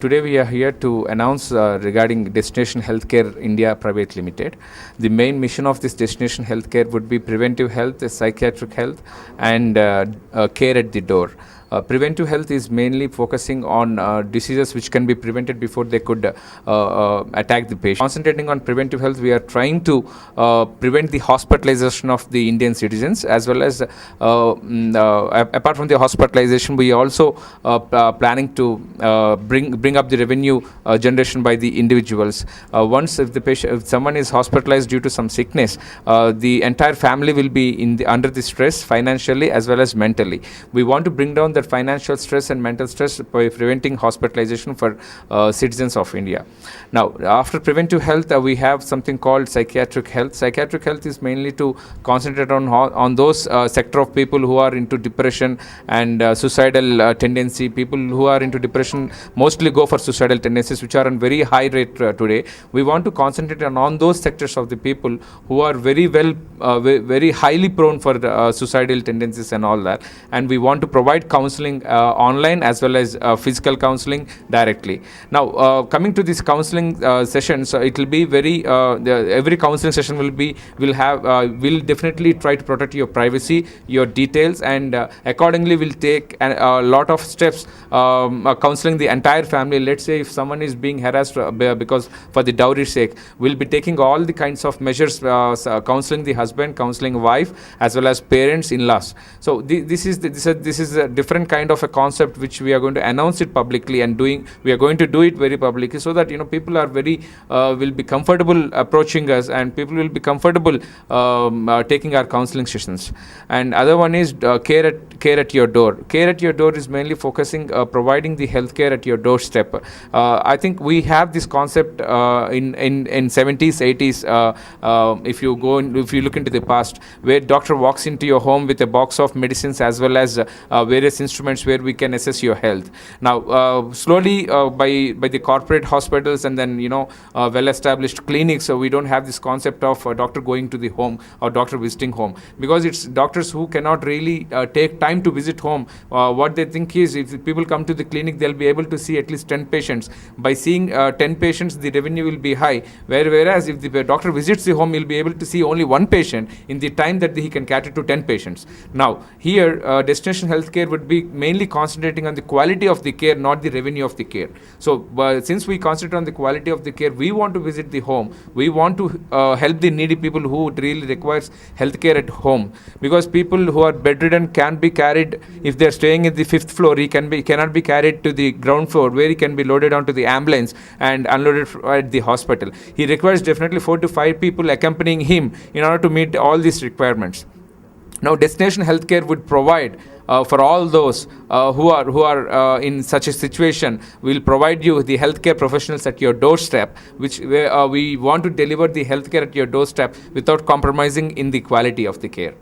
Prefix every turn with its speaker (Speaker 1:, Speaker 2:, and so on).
Speaker 1: today we are here to announce regarding Destination Healthcare India Private Limited. The main mission of this Destination Healthcare would be preventive health, psychiatric health, and care at the door. Preventive health is mainly focusing on diseases which can be prevented before they could attack the patient. Concentrating on preventive health, we are trying to prevent the hospitalization of the Indian citizens, as well as apart from the hospitalization, we also planning to bring up the revenue generation by the individuals. Once if someone is hospitalized due to some sickness, the entire family will be under the stress financially as well as mentally. We want to bring down the financial stress and mental stress by preventing hospitalization for citizens of India. Now, after preventive health, we have something called psychiatric health. Psychiatric health is mainly to concentrate on those sector of people who are into depression and suicidal tendency. People who are into depression mostly go for suicidal tendencies, which are on very high rate today. We want to concentrate on those sectors of the people who are very highly prone for suicidal tendencies and all that, and we want to provide counseling online as well as physical counseling directly. Now, coming to this counseling session, so it will be every counseling session will definitely try to protect your privacy, your details, and accordingly will take a lot of steps counseling the entire family. Let's say if someone is being harassed because for the dowry sake, we'll be taking all the kinds of measures, counseling the husband, counseling wife, as well as parents, in-laws. So this is a different kind of a concept which we are going to announce it publicly, and we are going to do it very publicly, so that people are will be comfortable approaching us, and people will be comfortable taking our counseling sessions. And other one is care at your door. Care at your door is mainly focusing providing the healthcare at your doorstep. I think we have this concept in 70s, 80s. If you look into the past, where doctor walks into your home with a box of medicines as well as various instruments where we can assess your health. Now, slowly by the corporate hospitals and then well-established clinics, so we don't have this concept of a doctor going to the home or doctor visiting home, because it's doctors who cannot really take time to visit home. What they think is, if people come to the clinic, they'll be able to see at least 10 patients. By seeing 10 patients, the revenue will be high. Whereas if the doctor visits the home, he'll be able to see only one patient in the time that he can cater to 10 patients. Now, here Destination Healthcare would be mainly concentrating on the quality of the care, not the revenue of the care. So since we concentrate on the quality of the care, we want to visit the home. We want to help the needy people who really requires healthcare at home, because people who are bedridden can be carried. If they are staying at the 5th floor, he cannot be carried to the ground floor, where he can be loaded onto the ambulance and unloaded at the hospital. He requires definitely 4 to 5 people accompanying him in order to meet all these requirements. Now, Destination Healthcare would provide for all those who are in such a situation. We'll provide you the healthcare professionals at your doorstep, which we want to deliver the healthcare at your doorstep without compromising in the quality of the care.